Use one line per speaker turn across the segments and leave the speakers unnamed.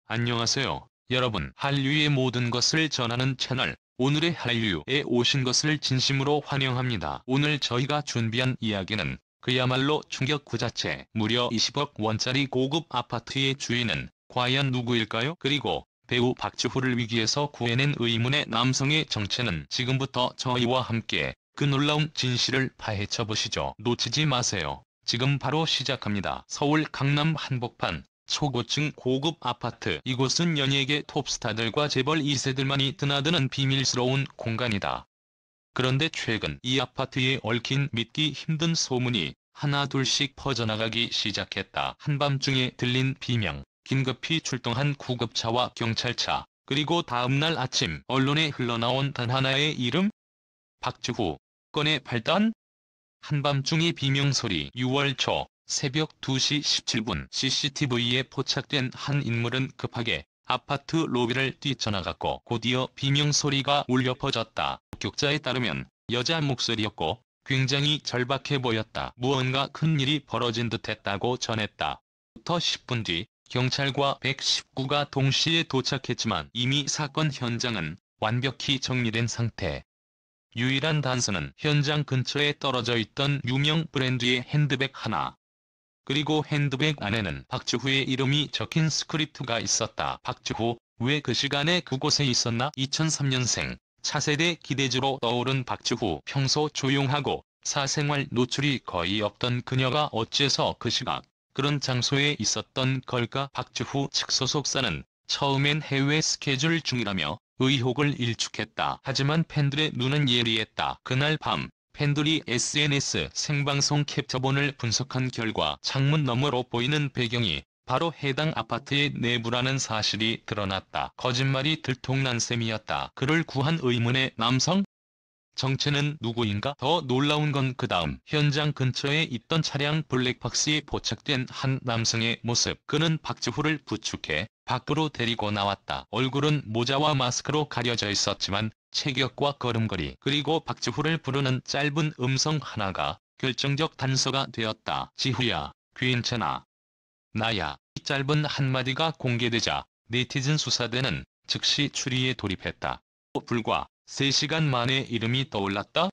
안녕하세요, 여러분. 한류의 모든 것을 전하는 채널, 오늘의 한류에 오신 것을 진심으로 환영합니다. 오늘 저희가 준비한 이야기는 그야말로 충격 그 자체, 무려 20억 원짜리 고급 아파트의 주인은 과연 누구일까요? 그리고 배우 박지후를 위기에서 구해낸 의문의 남성의 정체는 지금부터 저희와 함께 그 놀라운 진실을 파헤쳐 보시죠. 놓치지 마세요. 지금 바로 시작합니다. 서울 강남 한복판 초고층 고급 아파트. 이곳은 연예계 톱스타들과 재벌 2세들만이 드나드는 비밀스러운 공간이다. 그런데 최근 이 아파트에 얽힌 믿기 힘든 소문이 하나둘씩 퍼져나가기 시작했다. 한밤중에 들린 비명, 긴급히 출동한 구급차와 경찰차, 그리고 다음날 아침 언론에 흘러나온 단 하나의 이름? 박지후. 건의 발단? 한밤중의 비명소리. 6월 초 새벽 2시 17분 CCTV에 포착된 한 인물은 급하게 아파트 로비를 뛰쳐나갔고 곧이어 비명소리가 울려 퍼졌다. 목격자에 따르면 여자 목소리였고 굉장히 절박해 보였다. 무언가 큰일이 벌어진 듯했다고 전했다. 부터 10분 뒤 경찰과 119가 동시에 도착했지만 이미 사건 현장은 완벽히 정리된 상태. 유일한 단서는 현장 근처에 떨어져 있던 유명 브랜드의 핸드백 하나. 그리고 핸드백 안에는 박지후의 이름이 적힌 스크립트가 있었다. 박지후, 왜 그 시간에 그곳에 있었나? 2003년생, 차세대 기대주로 떠오른 박지후. 평소 조용하고 사생활 노출이 거의 없던 그녀가 어째서 그 시각, 그런 장소에 있었던 걸까? 박지후 측 소속사는 처음엔 해외 스케줄 중이라며 의혹을 일축했다. 하지만 팬들의 눈은 예리했다. 그날 밤 팬들이 SNS 생방송 캡처본을 분석한 결과 창문 너머로 보이는 배경이 바로 해당 아파트의 내부라는 사실이 드러났다. 거짓말이 들통난 셈이었다. 그를 구한 의문의 남성? 정체는 누구인가? 더 놀라운 건 그 다음 현장 근처에 있던 차량 블랙박스에 포착된 한 남성의 모습. 그는 박지후를 부축해 밖으로 데리고 나왔다. 얼굴은 모자와 마스크로 가려져 있었지만 체격과 걸음걸이 그리고 박지후를 부르는 짧은 음성 하나가 결정적 단서가 되었다. 지후야, 괜찮아. 나야. 이 짧은 한마디가 공개되자 네티즌 수사대는 즉시 추리에 돌입했다. 불과 3시간 만에 이름이 떠올랐다?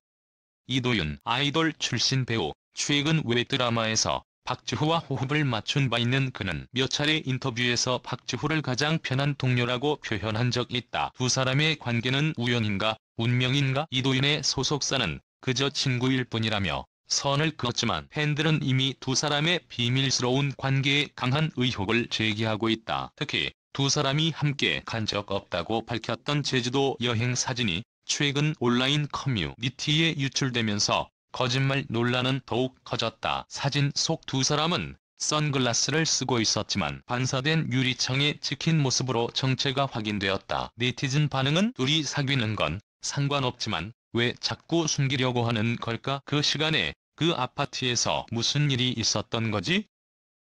이도윤. 아이돌 출신 배우. 최근 웹드라마에서 박지후와 호흡을 맞춘 바 있는 그는 몇 차례 인터뷰에서 박지후를 가장 편한 동료라고 표현한 적이 있다. 두 사람의 관계는 우연인가, 운명인가? 이도윤의 소속사는 그저 친구일 뿐이라며 선을 그었지만 팬들은 이미 두 사람의 비밀스러운 관계에 강한 의혹을 제기하고 있다. 특히 두 사람이 함께 간 적 없다고 밝혔던 제주도 여행 사진이 최근 온라인 커뮤니티에 유출되면서 거짓말 논란은 더욱 커졌다. 사진 속 두 사람은 선글라스를 쓰고 있었지만 반사된 유리창에 찍힌 모습으로 정체가 확인되었다. 네티즌 반응은 둘이 사귀는 건 상관없지만 왜 자꾸 숨기려고 하는 걸까? 그 시간에 그 아파트에서 무슨 일이 있었던 거지?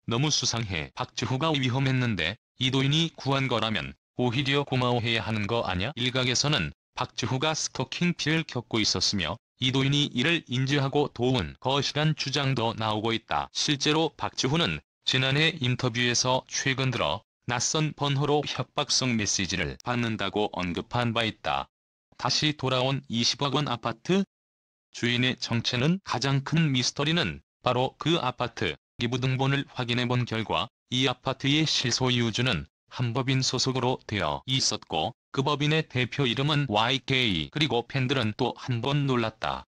너무 수상해. 박지후가 위험했는데 이도윤이 구한 거라면 오히려 고마워해야 하는 거 아냐? 일각에서는 박지후가 스토킹 피해를 겪고 있었으며 이도윤이 이를 인지하고 도운 것이란 주장도 나오고 있다. 실제로 박지후는 지난해 인터뷰에서 최근 들어 낯선 번호로 협박성 메시지를 받는다고 언급한 바 있다. 다시 돌아온 20억 원 아파트? 주인의 정체는? 가장 큰 미스터리는 바로 그 아파트 기부등본을 확인해본 결과 이 아파트의 실소유주는 한 법인 소속으로 되어 있었고 그 법인의 대표 이름은 YK. 그리고 팬들은 또 한 번 놀랐다.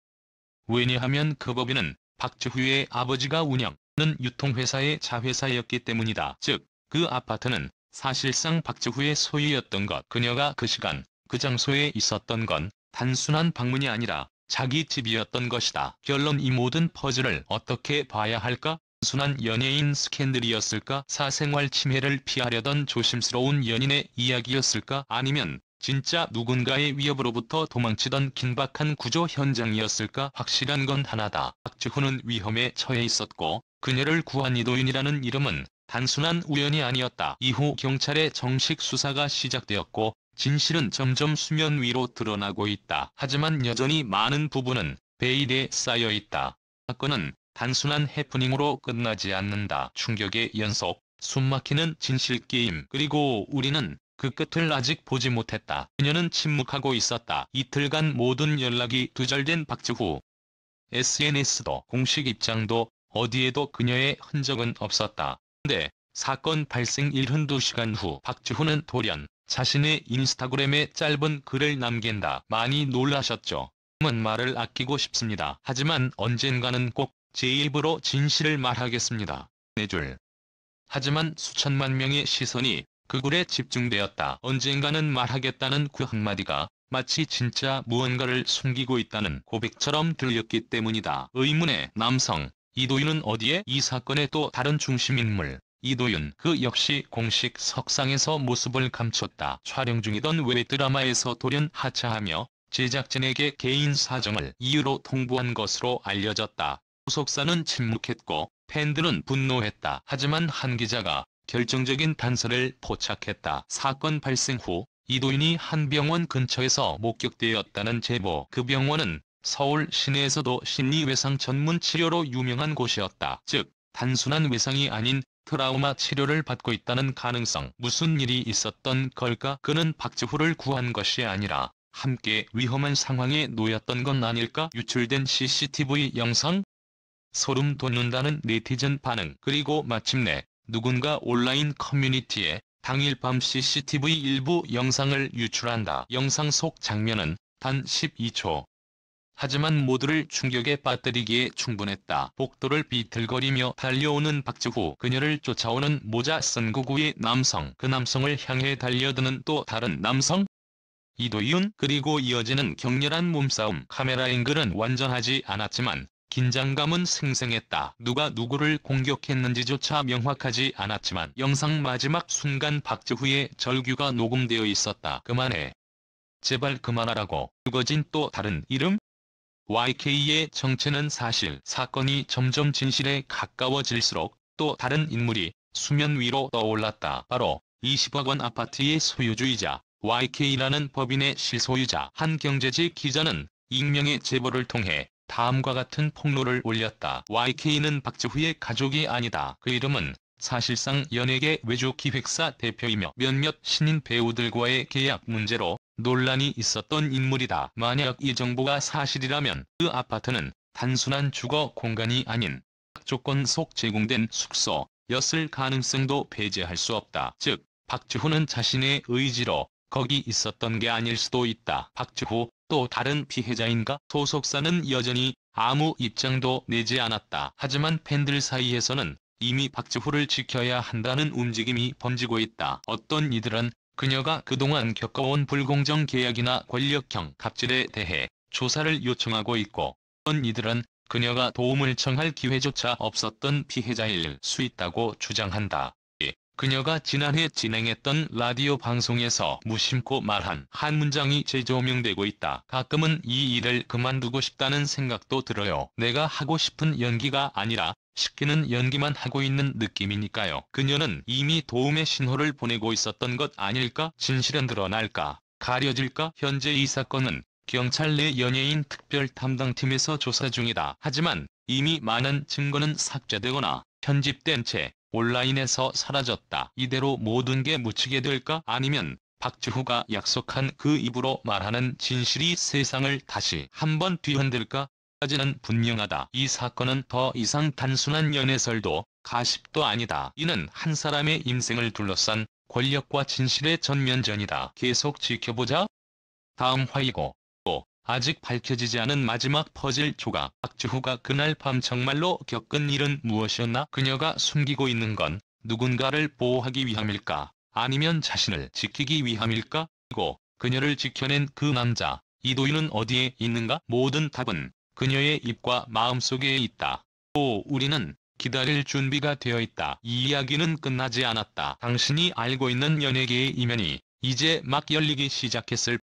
왜냐하면 그 법인은 박지후의 아버지가 운영하는 유통회사의 자회사였기 때문이다. 즉, 그 아파트는 사실상 박지후의 소유였던 것. 그녀가 그 시간, 그 장소에 있었던 건 단순한 방문이 아니라 자기 집이었던 것이다. 결론. 이 모든 퍼즐을 어떻게 봐야 할까? 단순한 연예인 스캔들이었을까? 사생활 침해를 피하려던 조심스러운 연인의 이야기였을까? 아니면 진짜 누군가의 위협으로부터 도망치던 긴박한 구조 현장이었을까? 확실한 건 하나다. 박지후는 위험에 처해 있었고 그녀를 구한 이도윤이라는 이름은 단순한 우연이 아니었다. 이후 경찰의 정식 수사가 시작되었고 진실은 점점 수면 위로 드러나고 있다. 하지만 여전히 많은 부분은 베일에 쌓여 있다. 사건은 단순한 해프닝으로 끝나지 않는다. 충격의 연속, 숨막히는 진실게임. 그리고 우리는 그 끝을 아직 보지 못했다. 그녀는 침묵하고 있었다. 이틀간 모든 연락이 두절된 박지후. SNS도 공식 입장도 어디에도 그녀의 흔적은 없었다. 근데 사건 발생 72시간 후 박지후는 돌연 자신의 인스타그램에 짧은 글을 남긴다. 많이 놀라셨죠? 말을 아끼고 싶습니다. 하지만 언젠가는 꼭 제 입으로 진실을 말하겠습니다. 4줄. 하지만 수천만 명의 시선이 그 글에 집중되었다. 언젠가는 말하겠다는 그 한마디가 마치 진짜 무언가를 숨기고 있다는 고백처럼 들렸기 때문이다. 의문의 남성. 이도윤은 어디에? 이 사건의 또 다른 중심인물. 이도윤. 그 역시 공식 석상에서 모습을 감췄다. 촬영 중이던 웹드라마에서 돌연 하차하며 제작진에게 개인 사정을 이유로 통보한 것으로 알려졌다. 소속사는 침묵했고 팬들은 분노했다. 하지만 한 기자가 결정적인 단서를 포착했다. 사건 발생 후 이도윤이 한 병원 근처에서 목격되었다는 제보. 그 병원은 서울 시내에서도 심리외상 전문 치료로 유명한 곳이었다. 즉 단순한 외상이 아닌 트라우마 치료를 받고 있다는 가능성. 무슨 일이 있었던 걸까? 그는 박지후를 구한 것이 아니라 함께 위험한 상황에 놓였던 건 아닐까? 유출된 CCTV 영상? 소름 돋는다는 네티즌 반응. 그리고 마침내 누군가 온라인 커뮤니티에 당일 밤 CCTV 일부 영상을 유출한다. 영상 속 장면은 단 12초. 하지만 모두를 충격에 빠뜨리기에 충분했다. 복도를 비틀거리며 달려오는 박지후. 그녀를 쫓아오는 모자 쓴 구구의 남성. 그 남성을 향해 달려드는 또 다른 남성. 이도윤. 그리고 이어지는 격렬한 몸싸움. 카메라 앵글은 완전하지 않았지만 긴장감은 생생했다. 누가 누구를 공격했는지조차 명확하지 않았지만 영상 마지막 순간 박지후의 절규가 녹음되어 있었다. 그만해. 제발 그만하라고. 불거진 또 다른 이름? YK의 정체는 사실. 사건이 점점 진실에 가까워질수록 또 다른 인물이 수면 위로 떠올랐다. 바로 20억 원 아파트의 소유주이자 YK라는 법인의 실소유자. 한 경제지 기자는 익명의 제보를 통해 다음과 같은 폭로를 올렸다. YK는 박지후의 가족이 아니다. 그 이름은 사실상 연예계 외주 기획사 대표이며 몇몇 신인 배우들과의 계약 문제로 논란이 있었던 인물이다. 만약 이 정보가 사실이라면 그 아파트는 단순한 주거 공간이 아닌 조건 속 제공된 숙소였을 가능성도 배제할 수 없다. 즉 박지후는 자신의 의지로 거기 있었던 게 아닐 수도 있다. 박지후 또 다른 피해자인가? 소속사는 여전히 아무 입장도 내지 않았다. 하지만 팬들 사이에서는 이미 박지후를 지켜야 한다는 움직임이 번지고 있다. 어떤 이들은 그녀가 그동안 겪어온 불공정 계약이나 권력형 갑질에 대해 조사를 요청하고 있고, 어떤 이들은 그녀가 도움을 청할 기회조차 없었던 피해자일 수 있다고 주장한다. 그녀가 지난해 진행했던 라디오 방송에서 무심코 말한 한 문장이 재조명되고 있다. 가끔은 이 일을 그만두고 싶다는 생각도 들어요. 내가 하고 싶은 연기가 아니라 시키는 연기만 하고 있는 느낌이니까요. 그녀는 이미 도움의 신호를 보내고 있었던 것 아닐까? 진실은 드러날까? 가려질까? 현재 이 사건은 경찰 내 연예인 특별 담당팀에서 조사 중이다. 하지만 이미 많은 증거는 삭제되거나 편집된 채 온라인에서 사라졌다. 이대로 모든 게 묻히게 될까? 아니면 박지후가 약속한 그 입으로 말하는 진실이 세상을 다시 한번 뒤흔들까? 까지는 분명하다. 이 사건은 더 이상 단순한 연애설도 가십도 아니다. 이는 한 사람의 인생을 둘러싼 권력과 진실의 전면전이다. 계속 지켜보자. 다음 화이고. 또 아직 밝혀지지 않은 마지막 퍼즐 조각. 박지후가 그날 밤 정말로 겪은 일은 무엇이었나? 그녀가 숨기고 있는 건 누군가를 보호하기 위함일까? 아니면 자신을 지키기 위함일까? 그리고 그녀를 지켜낸 그 남자 이도윤은 어디에 있는가? 모든 답은 그녀의 입과 마음속에 있다. 또 우리는 기다릴 준비가 되어 있다. 이 이야기는 끝나지 않았다. 당신이 알고 있는 연예계의 이면이 이제 막 열리기 시작했을